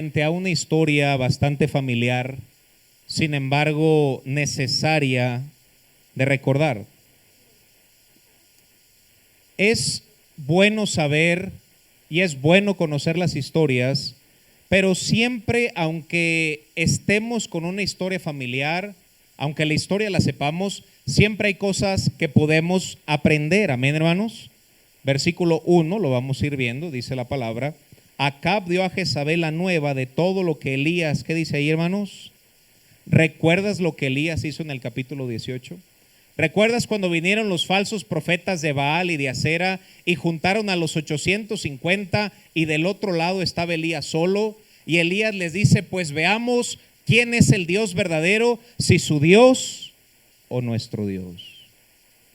Frente a una historia bastante familiar, sin embargo necesaria de recordar. Es bueno saber y es bueno conocer las historias, pero siempre, aunque estemos con una historia familiar, aunque la historia la sepamos, siempre hay cosas que podemos aprender. Amén, hermanos. Versículo 1, lo vamos a ir viendo, dice la palabra. Acab dio a Jezabel la nueva de todo lo que Elías, ¿qué dice ahí, hermanos? ¿Recuerdas lo que Elías hizo en el capítulo 18? ¿Recuerdas cuando vinieron los falsos profetas de Baal y de Acera y juntaron a los 850 y del otro lado estaba Elías solo? Y Elías les dice, pues veamos quién es el Dios verdadero, si su Dios o nuestro Dios.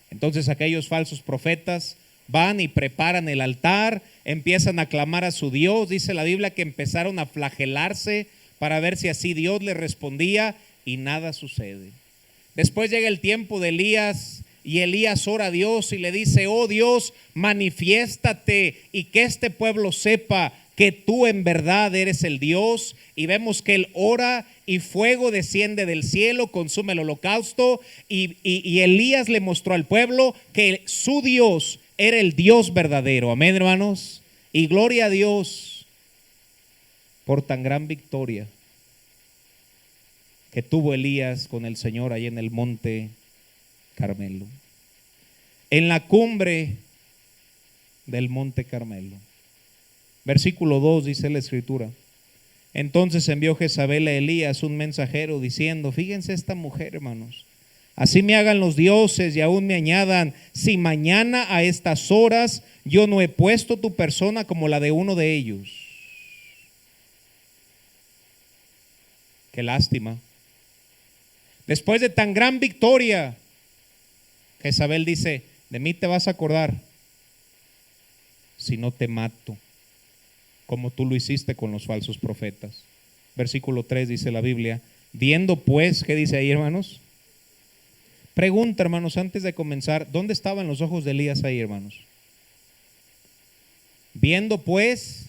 Entonces aquellos falsos profetas van y preparan el altar, empiezan a clamar a su Dios. Dice la Biblia que empezaron a flagelarse para ver si así Dios les respondía y nada sucede. Después llega el tiempo de Elías y Elías ora a Dios y le dice, oh Dios, manifiéstate y que este pueblo sepa que tú en verdad eres el Dios. Y vemos que él ora y fuego desciende del cielo, consume el holocausto y Elías le mostró al pueblo que su Dios era el Dios verdadero. Amén, hermanos. Y gloria a Dios por tan gran victoria que tuvo Elías con el Señor ahí en el monte Carmelo, en la cumbre del monte Carmelo. Versículo 2 dice la escritura: entonces envió Jezabel a Elías un mensajero diciendo, fíjense esta mujer, hermanos, así me hagan los dioses y aún me añadan, si mañana a estas horas yo no he puesto tu persona como la de uno de ellos. Qué lástima. Después de tan gran victoria, Jezabel dice, de mí te vas a acordar si no te mato, como tú lo hiciste con los falsos profetas. Versículo 3 dice la Biblia, viendo pues, ¿qué dice ahí, hermanos? Pregunta, hermanos, antes de comenzar, ¿dónde estaban los ojos de Elías ahí, hermanos? Viendo pues,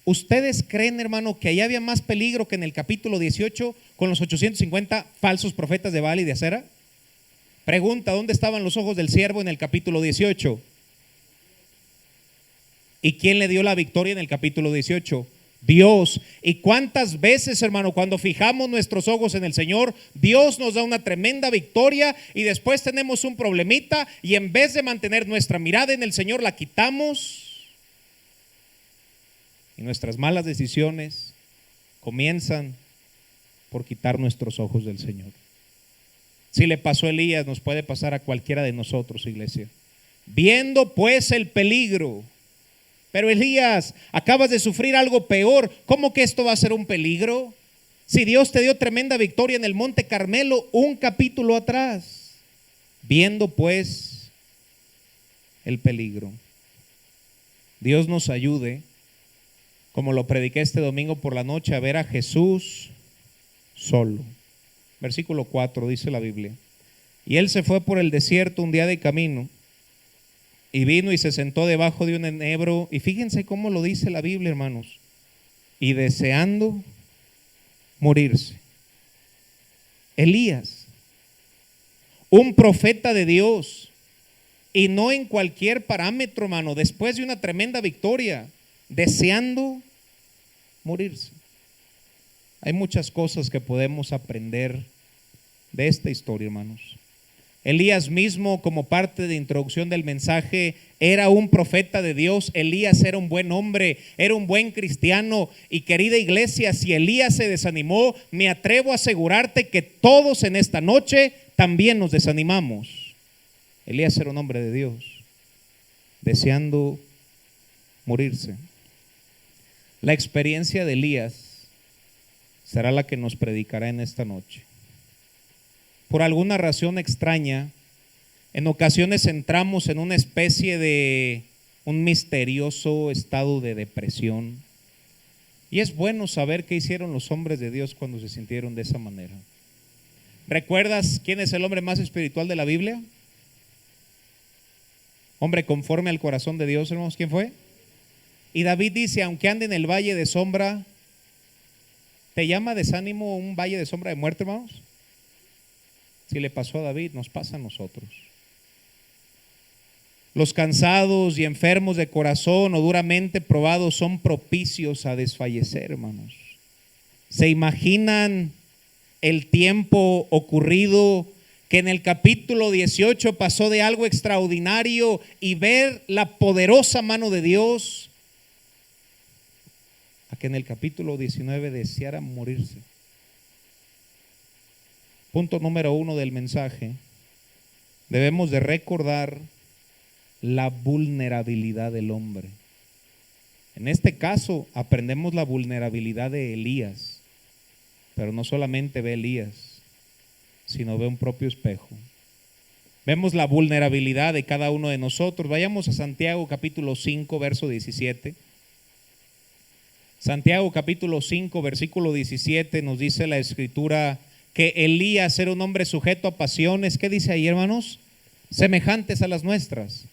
¿ustedes creen, hermano, que allá había más peligro que en el capítulo 18 con los 850 falsos profetas de Baal y de Acera? Pregunta, ¿dónde estaban los ojos del siervo en el capítulo 18? ¿Y quién le dio la victoria en el capítulo 18? Dios. ¿Y cuántas veces, hermano, cuando fijamos nuestros ojos en el Señor, Dios nos da una tremenda victoria y después tenemos un problemita y en vez de mantener nuestra mirada en el Señor la quitamos y nuestras malas decisiones comienzan por quitar nuestros ojos del Señor? Si le pasó a Elías, nos puede pasar a cualquiera de nosotros, iglesia. Viendo pues el peligro. Pero Elías, acabas de sufrir algo peor. ¿Cómo que esto va a ser un peligro? Si Dios te dio tremenda victoria en el monte Carmelo un capítulo atrás. Viendo pues el peligro. Dios nos ayude, como lo prediqué este domingo por la noche, a ver a Jesús solo. Versículo 4 dice la Biblia. Y él se fue por el desierto un día de camino. Y vino y se sentó debajo de un enebro. Y fíjense cómo lo dice la Biblia, hermanos. Y deseando morirse. Elías, un profeta de Dios. Y no en cualquier parámetro, hermano. Después de una tremenda victoria, deseando morirse. Hay muchas cosas que podemos aprender de esta historia, hermanos. Elías mismo, como parte de introducción del mensaje, era un profeta de Dios. Elías era un buen hombre, era un buen cristiano. Y querida iglesia, si Elías se desanimó, me atrevo a asegurarte que todos en esta noche también nos desanimamos. Elías era un hombre de Dios, deseando morirse. La experiencia de Elías será la que nos predicará en esta noche. Por alguna razón extraña, en ocasiones entramos en una especie de un misterioso estado de depresión. Y es bueno saber qué hicieron los hombres de Dios cuando se sintieron de esa manera. ¿Recuerdas quién es el hombre más espiritual de la Biblia? Hombre conforme al corazón de Dios, hermanos, ¿quién fue? Y David dice, aunque ande en el valle de sombra, ¿te llama desánimo un valle de sombra de muerte, hermanos? Si le pasó a David, nos pasa a nosotros. Los cansados y enfermos de corazón o duramente probados son propicios a desfallecer, hermanos. ¿Se imaginan el tiempo ocurrido que en el capítulo 18 pasó de algo extraordinario y ver la poderosa mano de Dios a que en el capítulo 19 deseara morirse? Punto número 1 del mensaje: debemos de recordar la vulnerabilidad del hombre. En este caso aprendemos la vulnerabilidad de Elías, pero no solamente ve Elías, sino ve un propio espejo. Vemos la vulnerabilidad de cada uno de nosotros. Vayamos a Santiago capítulo 5, verso 17. Santiago capítulo 5, versículo 17, nos dice la escritura que Elías era un hombre sujeto a pasiones. ¿Qué dice ahí, hermanos? Semejantes a las nuestras.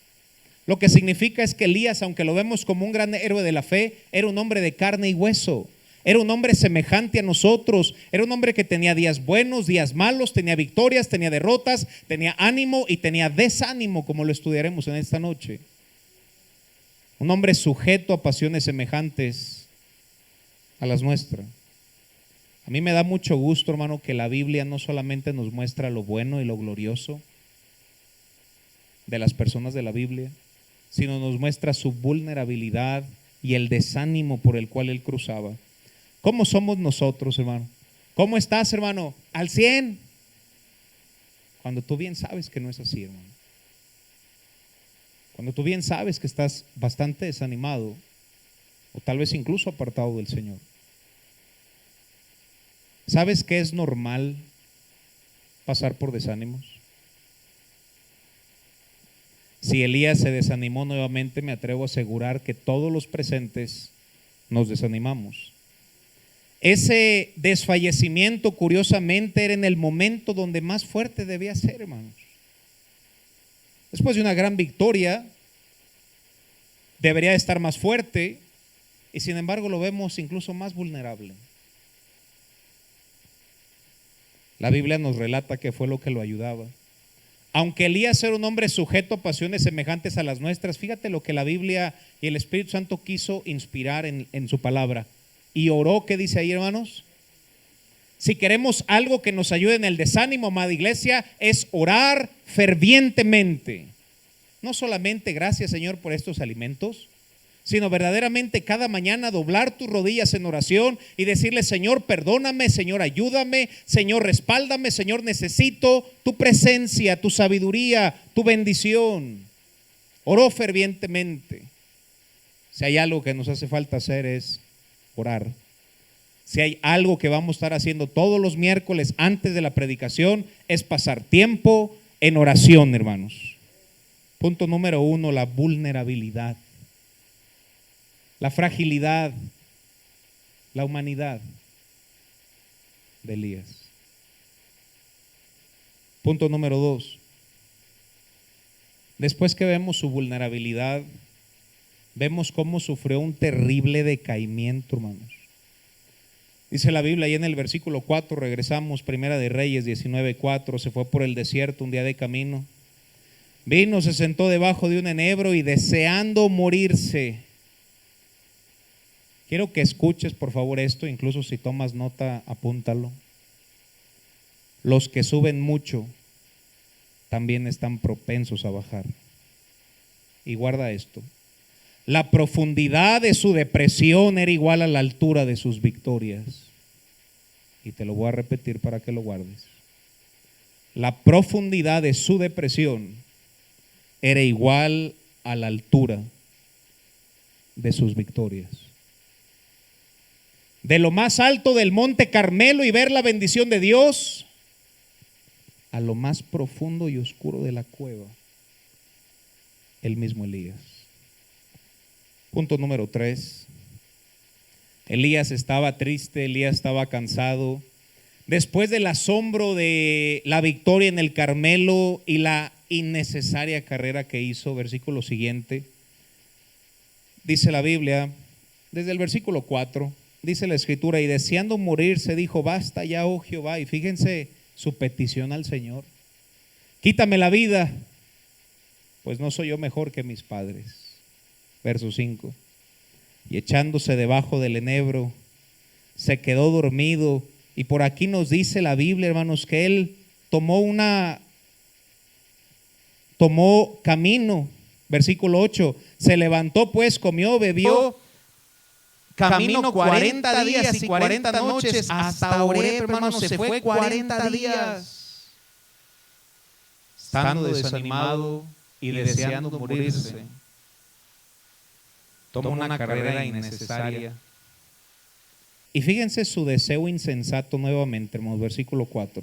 Lo que significa es que Elías, aunque lo vemos como un gran héroe de la fe, era un hombre de carne y hueso. Era un hombre semejante a nosotros. Era un hombre que tenía días buenos, días malos, tenía victorias, tenía derrotas, tenía ánimo y tenía desánimo, como lo estudiaremos en esta noche. Un hombre sujeto a pasiones semejantes a las nuestras. A mí me da mucho gusto, hermano, que la Biblia no solamente nos muestra lo bueno y lo glorioso de las personas de la Biblia, sino nos muestra su vulnerabilidad y el desánimo por el cual él cruzaba. ¿Cómo somos nosotros, hermano? ¿Cómo estás, hermano? ¿Al 100? Cuando tú bien sabes que no es así, hermano. Cuando tú bien sabes que estás bastante desanimado o tal vez incluso apartado del Señor. ¿Sabes que es normal pasar por desánimos? Si Elías se desanimó nuevamente, me atrevo a asegurar que todos los presentes nos desanimamos. Ese desfallecimiento, curiosamente, era en el momento donde más fuerte debía ser, hermanos. Después de una gran victoria, debería estar más fuerte, y sin embargo lo vemos incluso más vulnerable. La Biblia nos relata que fue lo que lo ayudaba. Aunque Elías era un hombre sujeto a pasiones semejantes a las nuestras, fíjate lo que la Biblia y el Espíritu Santo quiso inspirar en su palabra. Y oró, ¿qué dice ahí, hermanos? Si queremos algo que nos ayude en el desánimo, amada iglesia, es orar fervientemente. No solamente gracias, Señor, por estos alimentos, sino verdaderamente cada mañana doblar tus rodillas en oración y decirle: Señor, perdóname, Señor, ayúdame, Señor, respáldame, Señor, necesito tu presencia, tu sabiduría, tu bendición. Oró fervientemente. Si hay algo que nos hace falta hacer es orar. Si hay algo que vamos a estar haciendo todos los miércoles antes de la predicación, es pasar tiempo en oración, hermanos. Punto número 1, la vulnerabilidad. La fragilidad, la humanidad de Elías. Punto número 2. Después que vemos su vulnerabilidad, vemos cómo sufrió un terrible decaimiento, hermanos. Dice la Biblia ahí en el versículo 4, regresamos, Primera de Reyes 19:4, se fue por el desierto un día de camino. Vino, se sentó debajo de un enebro y deseando morirse. Quiero que escuches por favor esto, incluso si tomas nota, apúntalo. Los que suben mucho también están propensos a bajar. Y guarda esto: la profundidad de su depresión era igual a la altura de sus victorias. Y te lo voy a repetir para que lo guardes. La profundidad de su depresión era igual a la altura de sus victorias. De lo más alto del monte Carmelo y ver la bendición de Dios, a lo más profundo y oscuro de la cueva, el mismo Elías. Punto número 3. Elías estaba triste, Elías estaba cansado. Después del asombro de la victoria en el Carmelo y la innecesaria carrera que hizo, versículo siguiente, Dice la Biblia, desde el versículo 4, dice la escritura, y deseando morir se dijo, basta ya, oh Jehová. Y fíjense su petición al Señor. Quítame la vida, pues no soy yo mejor que mis padres. Verso 5. Y echándose debajo del enebro, se quedó dormido. Y por aquí nos dice la Biblia, hermanos, que él tomó camino. Versículo 8. Se levantó pues, comió, bebió. Camino 40 días y 40 noches hasta Horeb, hermanos, se fue 40 días. Estando desanimado y deseando morirse, toma una carrera innecesaria. Y fíjense su deseo insensato nuevamente, hermanos, versículo 4.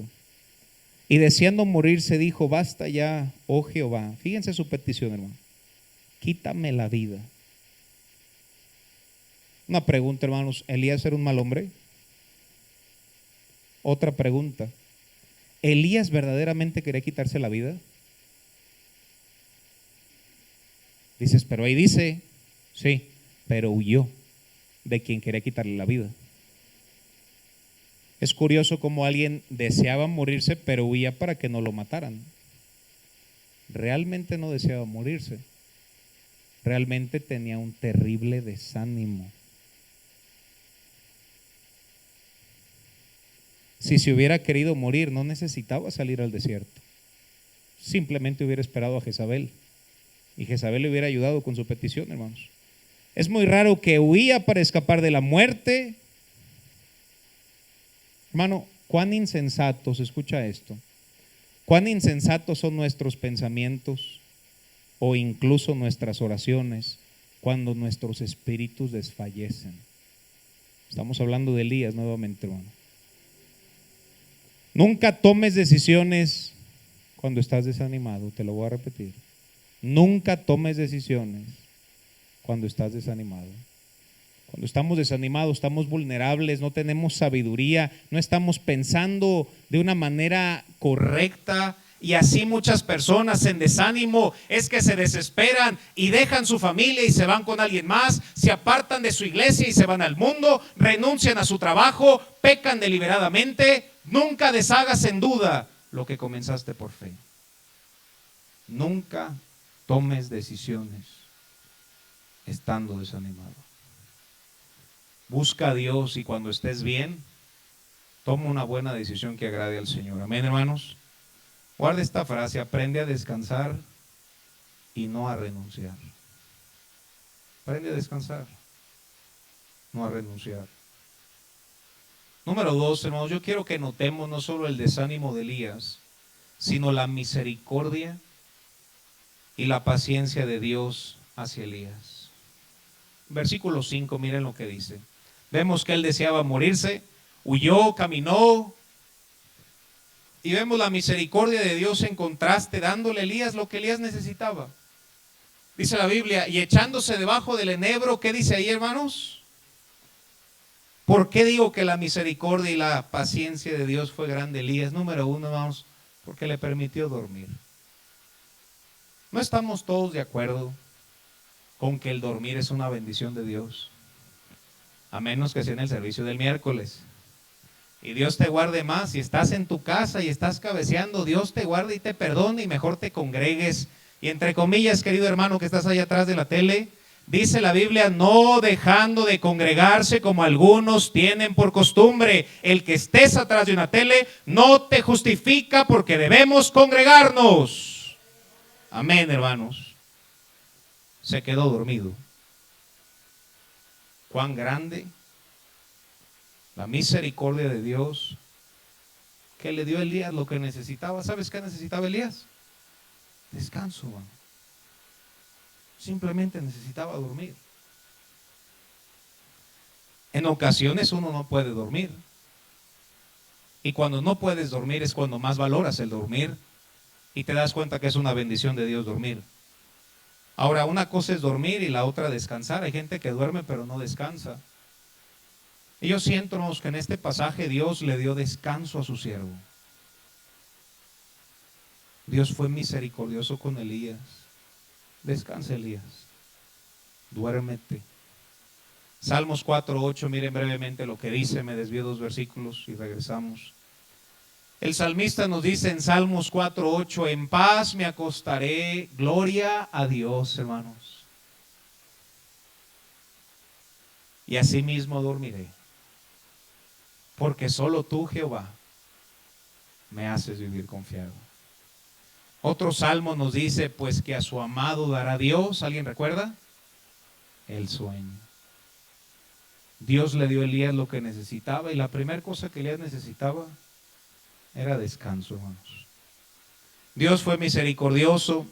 Y deseando morirse dijo, basta ya, oh Jehová. Fíjense su petición, hermano. Quítame la vida. Una pregunta, hermanos, ¿Elías era un mal hombre? Otra pregunta, ¿Elías verdaderamente quería quitarse la vida? Dices, pero ahí dice, sí, pero huyó de quien quería quitarle la vida. Es curioso cómo alguien deseaba morirse, pero huía para que no lo mataran. Realmente no deseaba morirse. Realmente tenía un terrible desánimo. Si se hubiera querido morir, no necesitaba salir al desierto. Simplemente hubiera esperado a Jezabel. Y Jezabel le hubiera ayudado con su petición, hermanos. Es muy raro que huía para escapar de la muerte. Hermano, cuán insensatos, escucha esto, cuán insensatos son nuestros pensamientos o incluso nuestras oraciones cuando nuestros espíritus desfallecen. Estamos hablando de Elías nuevamente, hermano. Nunca tomes decisiones cuando estás desanimado, te lo voy a repetir. Nunca tomes decisiones cuando estás desanimado. Cuando estamos desanimados, estamos vulnerables, no tenemos sabiduría, no estamos pensando de una manera correcta. Y así muchas personas en desánimo es que se desesperan y dejan su familia y se van con alguien más, se apartan de su iglesia y se van al mundo, renuncian a su trabajo, pecan deliberadamente. Nunca deshagas en duda lo que comenzaste por fe. Nunca tomes decisiones estando desanimado. Busca a Dios y cuando estés bien, toma una buena decisión que agrade al Señor. Amén, hermanos. Guarda esta frase, aprende a descansar y no a renunciar. Aprende a descansar, no a renunciar. Número 2, hermanos, yo quiero que notemos no solo el desánimo de Elías, sino la misericordia y la paciencia de Dios hacia Elías. Versículo 5, miren lo que dice. Vemos que él deseaba morirse, huyó, caminó, y vemos la misericordia de Dios en contraste, dándole a Elías lo que Elías necesitaba. Dice la Biblia, y echándose debajo del enebro, ¿qué dice ahí, hermanos? ¿Por qué digo que la misericordia y la paciencia de Dios fue grande Elías? Número 1, hermanos, porque le permitió dormir. No estamos todos de acuerdo con que el dormir es una bendición de Dios, a menos que sea en el servicio del miércoles. Y Dios te guarde más. Si estás en tu casa y estás cabeceando, Dios te guarde y te perdone y mejor te congregues. Y entre comillas, querido hermano que estás allá atrás de la tele, dice la Biblia, no dejando de congregarse como algunos tienen por costumbre. El que estés atrás de una tele no te justifica porque debemos congregarnos. Amén, hermanos. Se quedó dormido. Cuán grande la misericordia de Dios que le dio a Elías lo que necesitaba. ¿Sabes qué necesitaba Elías? Descanso, hermano. Simplemente necesitaba dormir. En ocasiones uno no puede dormir. Y cuando no puedes dormir es cuando más valoras el dormir y te das cuenta que es una bendición de Dios dormir. Ahora, una cosa es dormir y la otra descansar. Hay gente que duerme pero no descansa. Y yo siento, hermanos, que en este pasaje Dios le dio descanso a su siervo. Dios fue misericordioso con Elías. Descansa, Elías. duérmete. Salmos 4:8, miren brevemente lo que dice, me desvío 2 versículos y regresamos. El salmista nos dice en Salmos 4:8, en paz me acostaré, gloria a Dios, hermanos. Y asimismo dormiré, porque solo tú, Jehová, me haces vivir confiado. Otro salmo nos dice, pues que a su amado dará Dios, ¿alguien recuerda? El sueño. Dios le dio a Elías lo que necesitaba y la primera cosa que Elías necesitaba era descanso, hermanos. Dios fue misericordioso.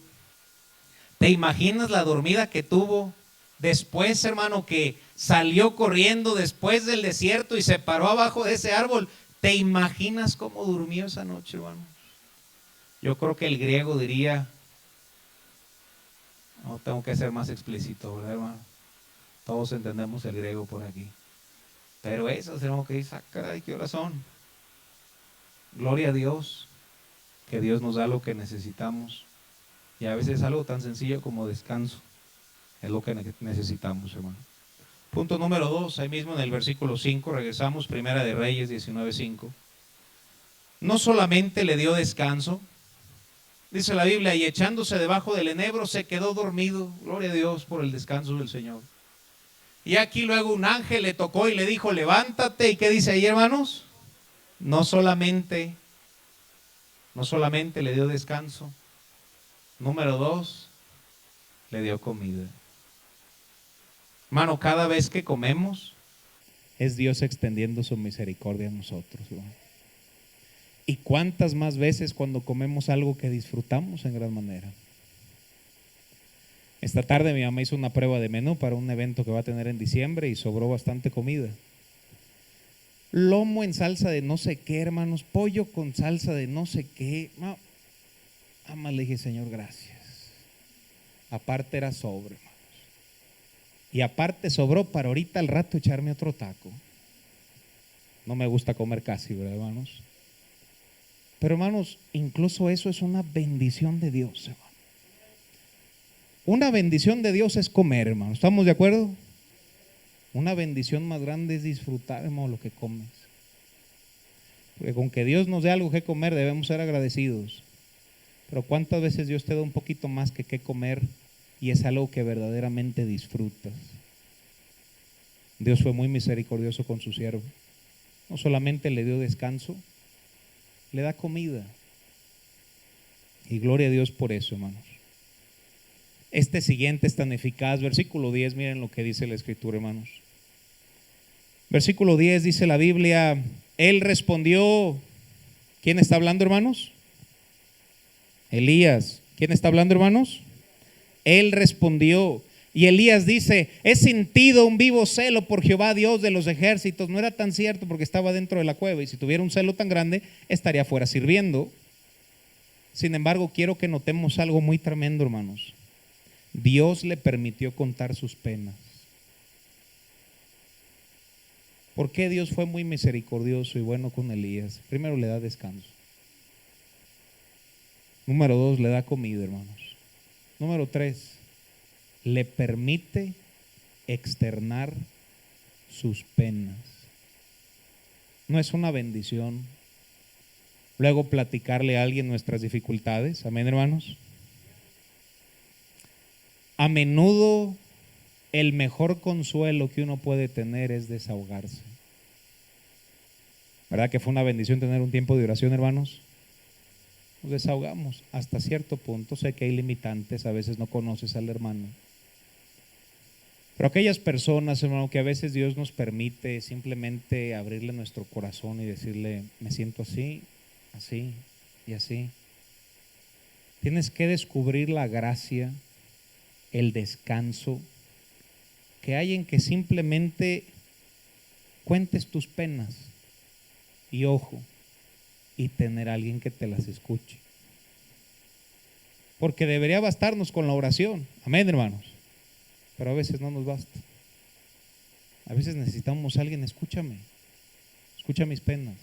¿Te imaginas la dormida que tuvo después, hermano, que salió corriendo después del desierto y se paró abajo de ese árbol? ¿Te imaginas cómo durmió esa noche, hermano? Yo creo que el griego diría, no tengo que ser más explícito, ¿verdad, hermano? Todos entendemos el griego por aquí. Pero eso, hermano, que dice, caray, ¿qué horas son? Gloria a Dios, que Dios nos da lo que necesitamos. Y a veces algo tan sencillo como descanso es lo que necesitamos, hermano. Punto número 2, ahí mismo en el versículo 5, regresamos, Primera de Reyes 19:5. No solamente le dio descanso, dice la Biblia, y echándose debajo del enebro se quedó dormido. Gloria a Dios por el descanso del Señor. Y aquí luego un ángel le tocó y le dijo, levántate. ¿Y qué dice ahí, hermanos? No solamente le dio descanso. Número 2, le dio comida. Hermano, cada vez que comemos, Es Dios extendiendo su misericordia a nosotros, hermano. ¿Y cuántas más veces cuando comemos algo que disfrutamos en gran manera? Esta tarde mi mamá hizo una prueba de menú para un evento que va a tener en diciembre y sobró bastante comida. Lomo en salsa de no sé qué, hermanos, pollo con salsa de no sé qué. No, ama, le dije, Señor, gracias. Aparte era sobre, hermanos. Y aparte sobró para ahorita al rato echarme otro taco. No me gusta comer casi, ¿verdad, hermanos? Pero, hermanos, incluso eso es una bendición de Dios, hermano. Una bendición de Dios es comer, hermano. ¿Estamos de acuerdo? Una bendición más grande es disfrutar, hermano, lo que comes. Porque con que Dios nos dé algo que comer debemos ser agradecidos. Pero ¿cuántas veces Dios te da un poquito más que qué comer y es algo que verdaderamente disfrutas? Dios fue muy misericordioso con su siervo. No solamente le dio descanso, le da comida. Y gloria a Dios por eso, hermanos. Este siguiente es tan eficaz. Versículo 10, miren lo que dice la Escritura, hermanos. Versículo 10 dice la Biblia, él respondió. ¿Quién está hablando, hermanos? Elías. ¿Quién está hablando, hermanos? Él respondió. Y Elías dice, he sentido un vivo celo por Jehová Dios de los ejércitos. No era tan cierto porque estaba dentro de la cueva y si tuviera un celo tan grande estaría afuera sirviendo. Sin embargo, quiero que notemos algo muy tremendo, hermanos. Dios le permitió contar sus penas. ¿Por qué Dios fue muy misericordioso y bueno con Elías? Primero, le da descanso. Número 2, le da comida, hermanos. Número 3, le permite externar sus penas. ¿No es una bendición luego platicarle a alguien nuestras dificultades? Amén, hermanos. A menudo el mejor consuelo que uno puede tener es desahogarse. ¿Verdad que fue una bendición tener un tiempo de oración, hermanos? Nos desahogamos hasta cierto punto. Sé que hay limitantes, a veces no conoces al hermano. Pero aquellas personas, hermano, que a veces Dios nos permite simplemente abrirle nuestro corazón y decirle, me siento así, así y así. Tienes que descubrir la gracia, el descanso que hay en que simplemente cuentes tus penas y ojo, y tener a alguien que te las escuche. Porque debería bastarnos con la oración, amén, hermanos, pero a veces no nos basta. A veces necesitamos a alguien, escúchame, escucha mis penas.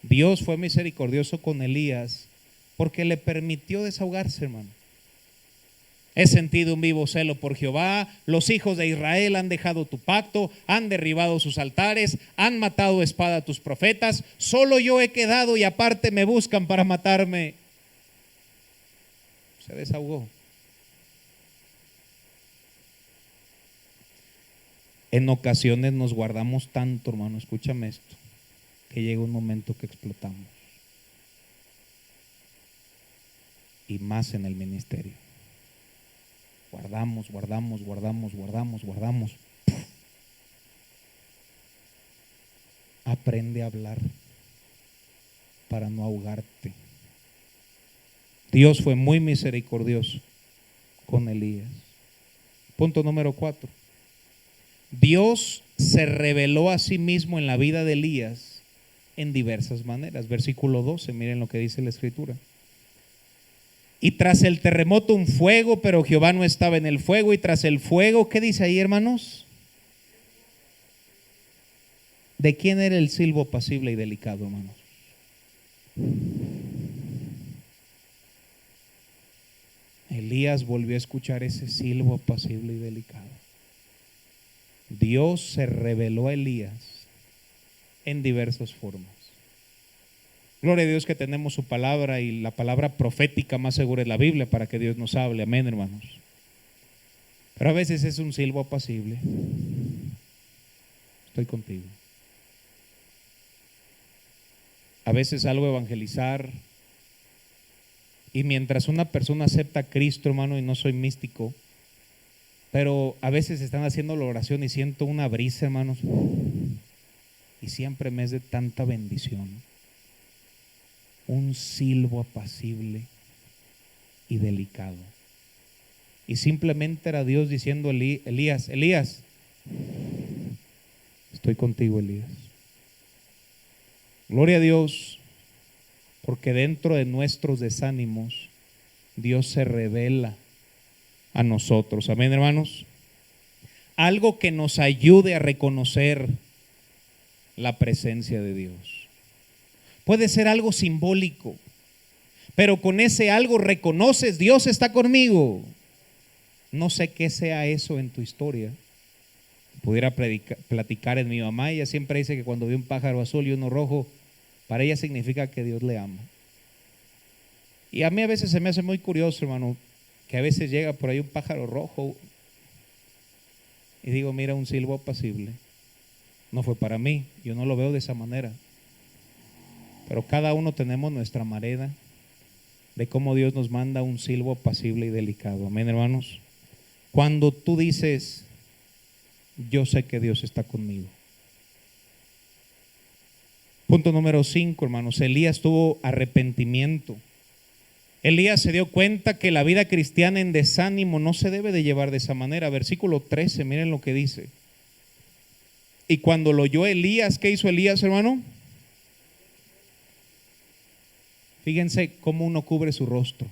Dios fue misericordioso con Elías porque le permitió desahogarse, hermano. He sentido un vivo celo por Jehová. Los hijos de Israel han dejado tu pacto, han derribado sus altares, han matado a espada a tus profetas. Solo yo he quedado y aparte me buscan para matarme. Se desahogó. En ocasiones nos guardamos tanto, hermano, escúchame esto, que llega un momento que explotamos. Y más en el ministerio. Guardamos. Aprende a hablar para no ahogarte. Dios fue muy misericordioso con Elías. Punto número 4. Dios se reveló a sí mismo en la vida de Elías en diversas maneras. Versículo 12, miren lo que dice la escritura. Y tras el terremoto un fuego, pero Jehová no estaba en el fuego. Y tras el fuego, ¿qué dice ahí, hermanos? ¿De quién era el silbo apacible y delicado, hermanos? Elías volvió a escuchar ese silbo apacible y delicado. Dios se reveló a Elías en diversas formas. Gloria a Dios que tenemos su palabra, y la palabra profética más segura es la Biblia para que Dios nos hable. Amén, hermanos. Pero a veces es un silbo apacible. Estoy contigo. A veces salgo a evangelizar y mientras una persona acepta a Cristo, hermano, y no soy místico, pero a veces están haciendo la oración y siento una brisa, hermanos, y siempre me es de tanta bendición. Un silbo apacible y delicado. Y simplemente era Dios diciendo: Elías, estoy contigo, Elías. Gloria a Dios, porque dentro de nuestros desánimos Dios se revela a nosotros. Amén, hermanos. Algo que nos ayude a reconocer la presencia de Dios. Puede ser algo simbólico, pero con ese algo reconoces: Dios está conmigo. No sé qué sea eso en tu historia. Pudiera platicar en mi mamá. Ella siempre dice que cuando ve un pájaro azul y uno rojo, para ella significa que Dios le ama. Y a mí a veces se me hace muy curioso, hermano, que a veces llega por ahí un pájaro rojo y digo: mira, un silbo apacible. No fue para mí, yo no lo veo de esa manera. Pero cada uno tenemos nuestra manera de cómo Dios nos manda un silbo apacible y delicado. Amén, hermanos. Cuando tú dices: yo sé que Dios está conmigo. Punto número 5, hermanos. Elías tuvo arrepentimiento. Elías se dio cuenta que la vida cristiana en desánimo no se debe de llevar de esa manera. Versículo 13, miren lo que dice. Y cuando lo oyó Elías, ¿qué hizo Elías, hermano? Fíjense cómo uno cubre su rostro.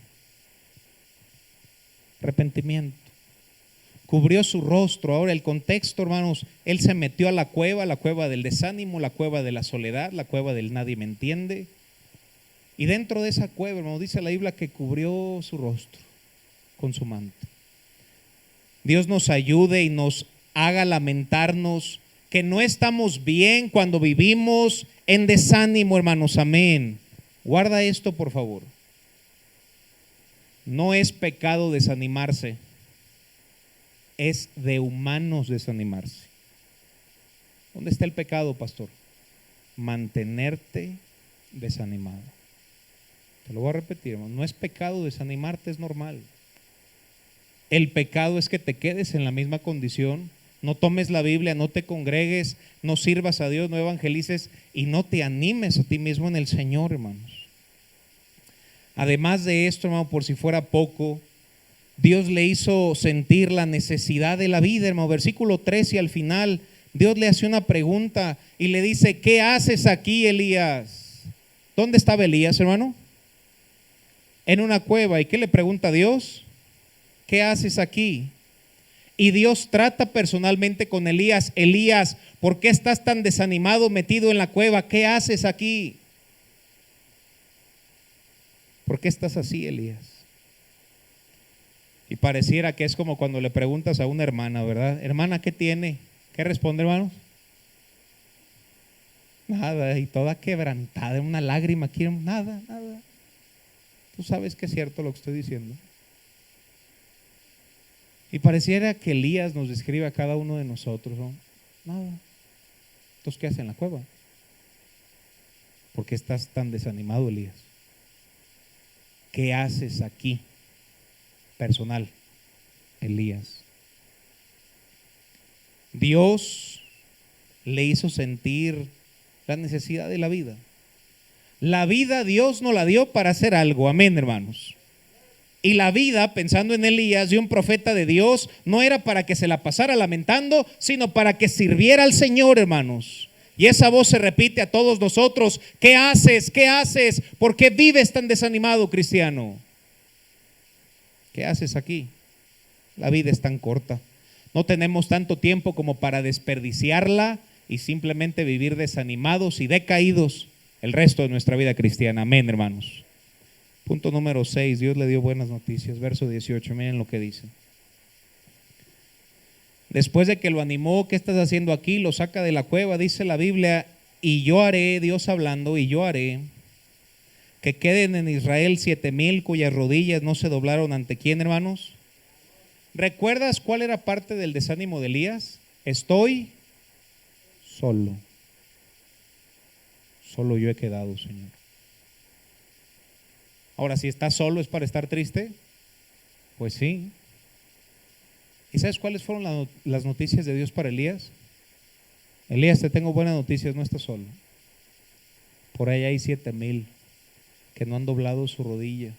Arrepentimiento. Cubrió su rostro. Ahora el contexto, hermanos, él se metió a la cueva del desánimo, la cueva de la soledad, la cueva del nadie me entiende. Y dentro de esa cueva, hermano, dice la Biblia que cubrió su rostro con su manto. Dios nos ayude y nos haga lamentarnos que no estamos bien cuando vivimos en desánimo, hermanos. Amén. Guarda esto, por favor. No es pecado desanimarse. Es de humanos desanimarse. ¿Dónde está el pecado, pastor? Mantenerte desanimado. Te lo voy a repetir, hermano. No es pecado desanimarte, es normal. El pecado es que te quedes en la misma condición, no tomes la Biblia, no te congregues, no sirvas a Dios, no evangelices y no te animes a ti mismo en el Señor, hermanos. Además de esto, hermano, por si fuera poco, Dios le hizo sentir la necesidad de la vida, hermano. Versículo 13, al final, Dios le hace una pregunta y le dice: ¿qué haces aquí, Elías? ¿Dónde estaba Elías, hermano? En una cueva. ¿Y qué le pregunta a Dios? ¿Qué haces aquí? Y Dios trata personalmente con Elías: Elías, ¿por qué estás tan desanimado, metido en la cueva? ¿Qué haces aquí? ¿Por qué estás así, Elías? Y pareciera que es como cuando le preguntas a una hermana, ¿verdad? Hermana, ¿qué tiene? ¿Qué responde, hermano? Nada, y toda quebrantada, una lágrima aquí, nada, nada. Tú sabes que es cierto lo que estoy diciendo. Y pareciera que Elías nos describe a cada uno de nosotros, ¿no? Nada. Entonces, ¿qué haces en la cueva? ¿Por qué estás tan desanimado, Elías? ¿Qué haces aquí? Personal, Elías. Dios le hizo sentir la necesidad de la vida. La vida Dios nos la dio para hacer algo, amén, hermanos. Y la vida, pensando en Elías, de un profeta de Dios, no era para que se la pasara lamentando, sino para que sirviera al Señor, hermanos. Y esa voz se repite a todos nosotros: ¿qué haces? ¿Qué haces? ¿Por qué vives tan desanimado, cristiano? ¿Qué haces aquí? La vida es tan corta. No tenemos tanto tiempo como para desperdiciarla y simplemente vivir desanimados y decaídos el resto de nuestra vida cristiana. Amén, hermanos. Punto número 6, Dios le dio buenas noticias. Verso 18, miren lo que dice. Después de que lo animó: ¿qué estás haciendo aquí? Lo saca de la cueva, dice la Biblia: y yo haré, Dios hablando, y yo haré que queden en Israel 7,000 cuyas rodillas no se doblaron ante quién, hermanos. ¿Recuerdas cuál era parte del desánimo de Elías? Estoy solo. Solo yo he quedado, Señor. Ahora, si estás solo, ¿es para estar triste? Pues sí. ¿Y sabes cuáles fueron las noticias de Dios para Elías? Elías, te tengo buenas noticias, no estás solo. Por ahí hay 7,000 que no han doblado su rodilla,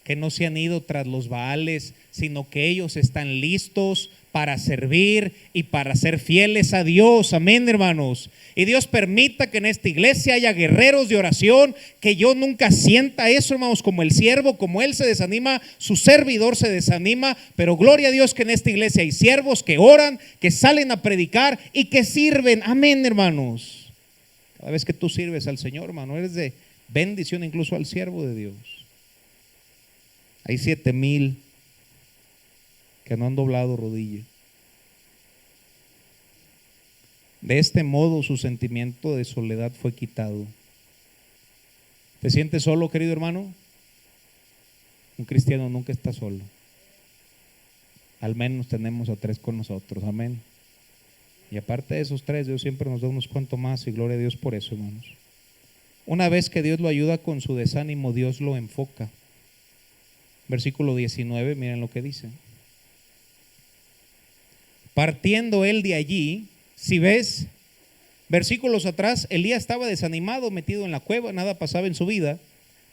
que no se han ido tras los Baales, sino que ellos están listos para servir y para ser fieles a Dios. Amén, hermanos. Y Dios permita que en esta iglesia haya guerreros de oración, que yo nunca sienta eso, hermanos, como el siervo, como él se desanima, su servidor se desanima, pero gloria a Dios que en esta iglesia hay siervos que oran, que salen a predicar y que sirven. Amén, hermanos. Cada vez que tú sirves al Señor, hermano, eres de bendición incluso al siervo de Dios. Hay 7,000 que no han doblado rodilla. De este modo su sentimiento de soledad fue quitado. ¿Te sientes solo, querido hermano? Un cristiano nunca está solo. Al menos tenemos a 3 con nosotros, amén. Y aparte de esos 3, Dios siempre nos da unos cuantos más, y gloria a Dios por eso, hermanos. Una vez que Dios lo ayuda con su desánimo, Dios lo enfoca. Versículo 19, miren lo que dice. Partiendo él de allí, si ves, versículos atrás, Elías estaba desanimado, metido en la cueva, nada pasaba en su vida.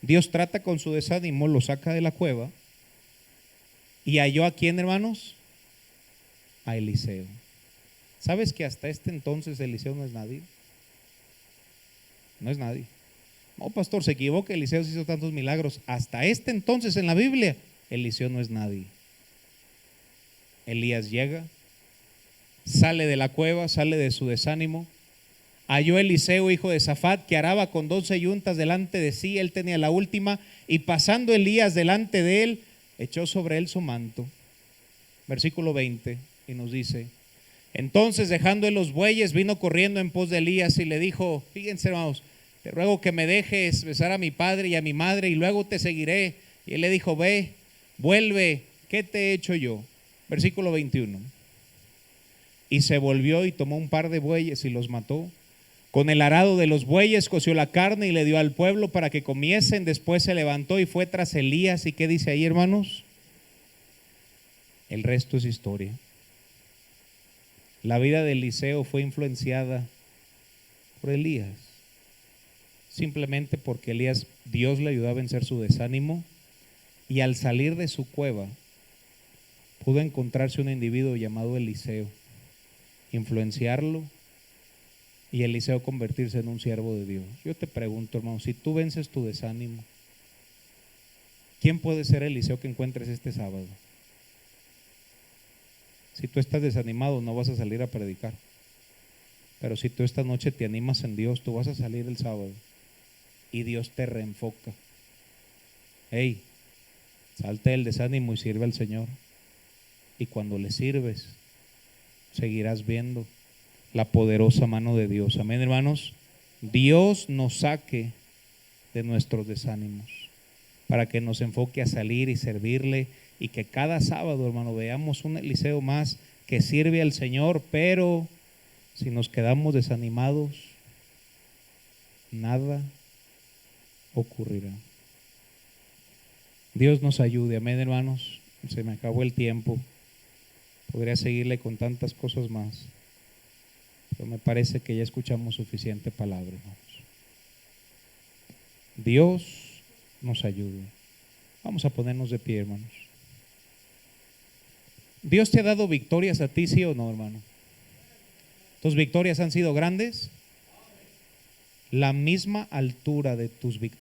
Dios trata con su desánimo, lo saca de la cueva. ¿Y halló a quién, hermanos? A Eliseo. ¿Sabes que hasta este entonces Eliseo no es nadie? No es nadie. No, pastor, se equivoca, Eliseo hizo tantos milagros. Hasta este entonces en la Biblia, Eliseo no es nadie. Elías llega, sale de la cueva, sale de su desánimo. Halló Eliseo, hijo de Safat, que araba con 12 yuntas delante de sí, él tenía la última, y pasando Elías delante de él, echó sobre él su manto. Versículo 20, y nos dice: entonces, dejando él los bueyes, vino corriendo en pos de Elías y le dijo, fíjense, hermanos, te ruego que me dejes besar a mi padre y a mi madre y luego te seguiré. Y él le dijo, ve, vuelve, ¿qué te he hecho yo? Versículo 21. Y se volvió y tomó un par de bueyes y los mató. Con el arado de los bueyes coció la carne y le dio al pueblo para que comiesen. Después se levantó y fue tras Elías. ¿Y qué dice ahí, hermanos? El resto es historia. La vida de Eliseo fue influenciada por Elías. Simplemente porque Elías, Dios le ayudó a vencer su desánimo, y al salir de su cueva pudo encontrarse un individuo llamado Eliseo, influenciarlo y Eliseo convertirse en un siervo de Dios. Yo te pregunto, hermano, si tú vences tu desánimo, ¿quién puede ser Eliseo que encuentres este sábado? Si tú estás desanimado, no vas a salir a predicar, pero si tú esta noche te animas en Dios, tú vas a salir el sábado y Dios te reenfoca. Hey, Salte del desánimo y sirve al Señor. Y cuando le sirves, seguirás viendo la poderosa mano de Dios. Amén, hermanos. Dios nos saque de nuestros desánimos para que nos enfoque a salir y servirle, y que cada sábado, hermano, veamos un Eliseo más que sirve al Señor. Pero si nos quedamos desanimados, nada ocurrirá. Dios nos ayude. Amén, hermanos. Se me acabó el tiempo. Podría seguirle con tantas cosas más, pero me parece que ya escuchamos suficiente palabra, hermanos. Dios nos ayude. Vamos a ponernos de pie, hermanos. ¿Dios te ha dado victorias a ti, sí o no, hermano? ¿Tus victorias han sido grandes? La misma altura de tus victorias